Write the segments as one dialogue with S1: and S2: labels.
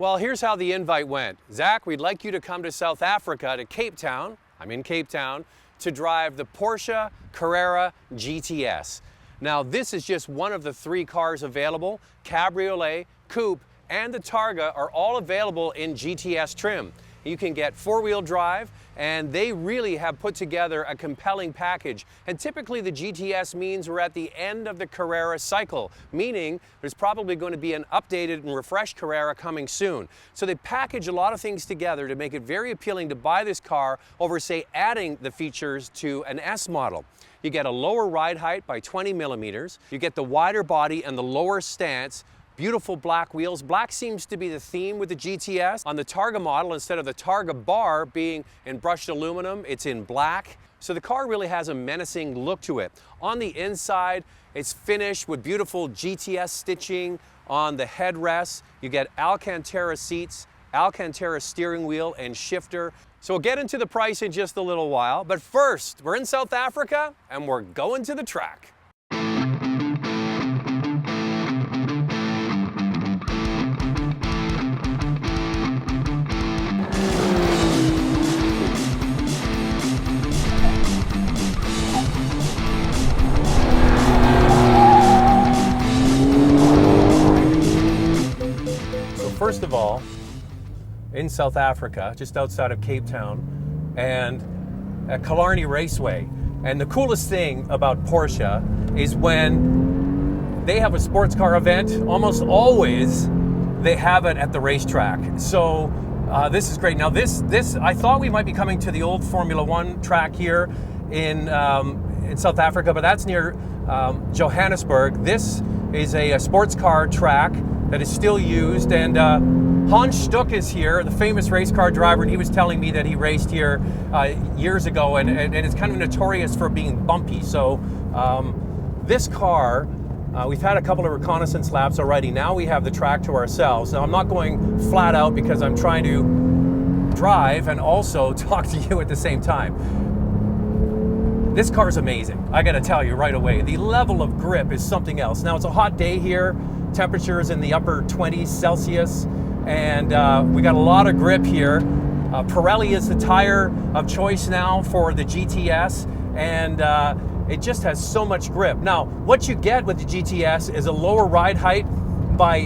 S1: Well, here's how the invite went. Zach, we'd like you to come to South Africa, to Cape Town, I'm in Cape Town, to drive the Porsche Carrera GTS. Now, this is just one of the 3 cars available. Cabriolet, coupe, and the Targa are all available in GTS trim. You can get 4-wheel drive, and they really have put together a compelling package. And typically the GTS means we're at the end of the Carrera cycle, meaning there's probably going to be an updated and refreshed Carrera coming soon. So they package a lot of things together to make it very appealing to buy this car over, say, adding the features to an S model. You get a lower ride height by 20 millimeters. You get the wider body and the lower stance. Beautiful black wheels. Black seems to be the theme with the GTS. On the Targa model, instead of the Targa bar being in brushed aluminum, it's in black. So the car really has a menacing look to it. On the inside, it's finished with beautiful GTS stitching on the headrests. You get Alcantara seats, Alcantara steering wheel and shifter. So we'll get into the price in just a little while. But first, we're in South Africa and we're going to the track. First of all, in South Africa, just outside of Cape Town, and at Killarney Raceway. And the coolest thing about Porsche is when they have a sports car event, almost always they have it at the racetrack. So this is great. Now this I thought we might be coming to the old Formula One track here in South Africa, but that's near Johannesburg. This is a sports car track that is still used, and Hans Stuck is here, the famous race car driver, and he was telling me that he raced here years ago, and it's kind of notorious for being bumpy. So this car, we've had a couple of reconnaissance laps already. Now we have the track to ourselves. Now I'm not going flat out because I'm trying to drive and also talk to you at the same time. This car is amazing, I gotta tell you right away. The level of grip is something else. Now it's a hot day here. Temperatures in the upper 20s Celsius, and we got a lot of grip here. Pirelli is the tire of choice now for the GTS, and it just has so much grip. Now, what you get with the GTS is a lower ride height by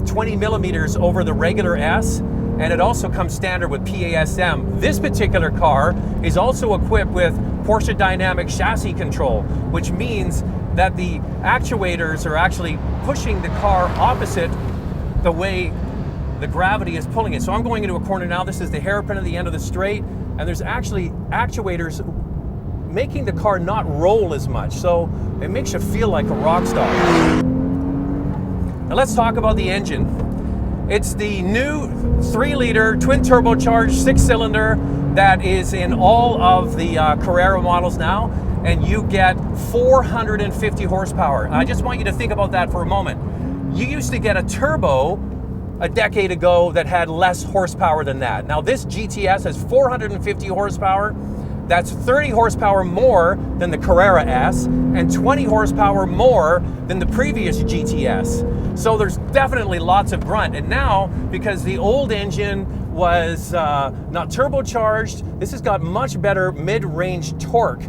S1: 20 millimeters over the regular S, and it also comes standard with PASM. This particular car is also equipped with Porsche Dynamic Chassis Control, which means that the actuators are actually pushing the car opposite the way the gravity is pulling it. So I'm going into a corner now. This is the hairpin at the end of the straight, and there's actually actuators making the car not roll as much. So it makes you feel like a rock star. Now let's talk about the engine. It's the new 3-liter twin turbocharged 6-cylinder that is in all of the Carrera models now, and you get 450 horsepower. I just want you to think about that for a moment. You used to get a turbo a decade ago that had less horsepower than that. Now this GTS has 450 horsepower. That's 30 horsepower more than the Carrera S and 20 horsepower more than the previous GTS. So there's definitely lots of grunt. And now, because the old engine was not turbocharged, this has got much better mid-range torque.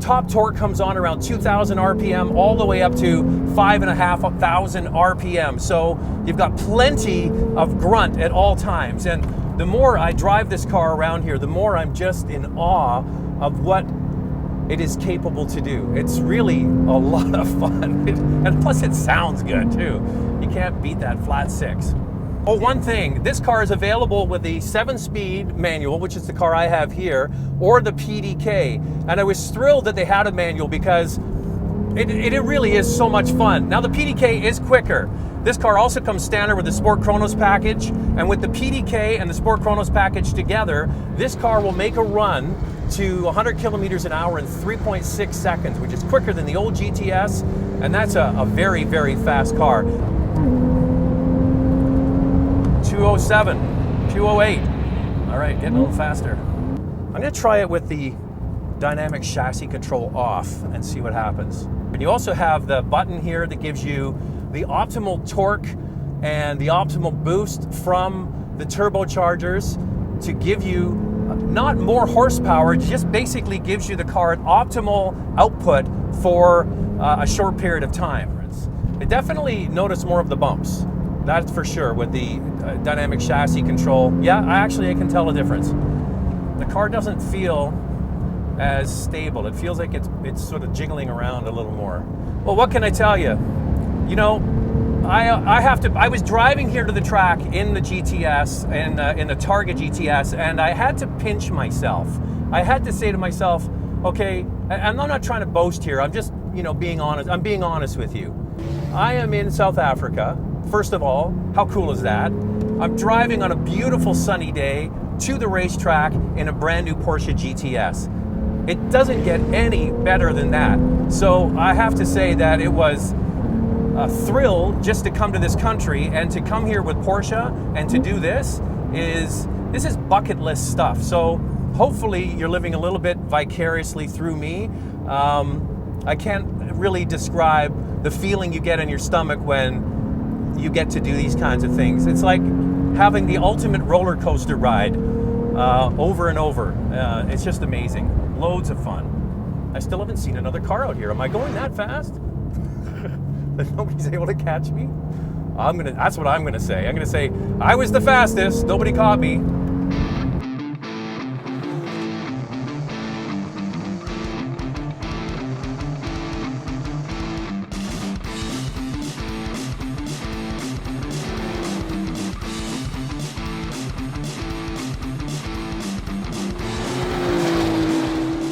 S1: Top torque comes on around 2,000 RPM all the way up to 5,500 RPM. So you've got plenty of grunt at all times. And the more I drive this car around here, the more I'm just in awe of what it is capable to do. It's really a lot of fun. And plus it sounds good too. You can't beat that flat 6. Oh, one thing, this car is available with the 7-speed manual, which is the car I have here, or the PDK. And I was thrilled that they had a manual because it really is so much fun. Now the PDK is quicker. This car also comes standard with the Sport Chronos package, and with the PDK and the Sport Chronos package together, this car will make a run to 100 kilometers an hour in 3.6 seconds, which is quicker than the old GTS, and that's a very, very fast car. 207, 208. All right, getting a little faster. I'm gonna try it with the dynamic chassis control off and see what happens. And you also have the button here that gives you the optimal torque and the optimal boost from the turbochargers to give you not more horsepower, it just basically gives you the car an optimal output for a short period of time. I definitely notice more of the bumps, that's for sure, with the dynamic chassis control. Yeah, I can tell a difference. The car doesn't feel as stable. It feels like it's sort of jiggling around a little more. Well, what can I tell you? You know, I was driving here to the track in the GTS, in the Targa GTS, and I had to pinch myself. I had to say to myself, okay, I'm not trying to boast here. I'm just, being honest. I'm being honest with you. I am in South Africa. First of all, how cool is that? I'm driving on a beautiful sunny day to the racetrack in a brand new Porsche GTS. It doesn't get any better than that. So I have to say that it was a thrill just to come to this country, and to come here with Porsche and to do this is bucket list stuff. So hopefully you're living a little bit vicariously through me. I can't really describe the feeling you get in your stomach when you get to do these kinds of things. It's like having the ultimate roller coaster ride over and over. It's just amazing. Loads of fun. I still haven't seen another car out here. Am I going that fast? That nobody's able to catch me? That's what I'm gonna say. I'm gonna say, I was the fastest, nobody caught me.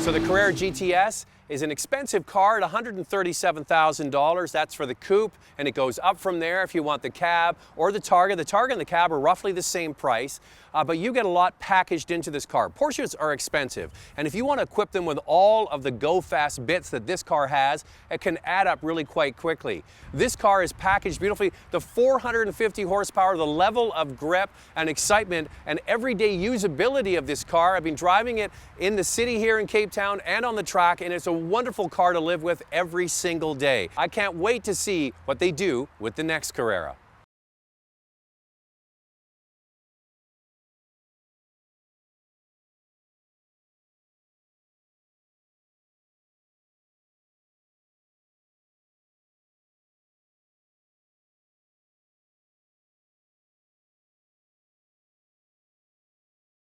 S1: So the Carrera GTS is an expensive car at $137,000. That's for the coupe, and it goes up from there if you want the cab or the Targa. The Targa and the cab are roughly the same price, but you get a lot packaged into this car. Porsches are expensive, and if you want to equip them with all of the go-fast bits that this car has, it can add up really quite quickly. This car is packaged beautifully. The 450 horsepower, the level of grip and excitement and everyday usability of this car. I've been driving it in the city here in Cape Town and on the track, and it's a wonderful car to live with every single day. I can't wait to see what they do with the next Carrera.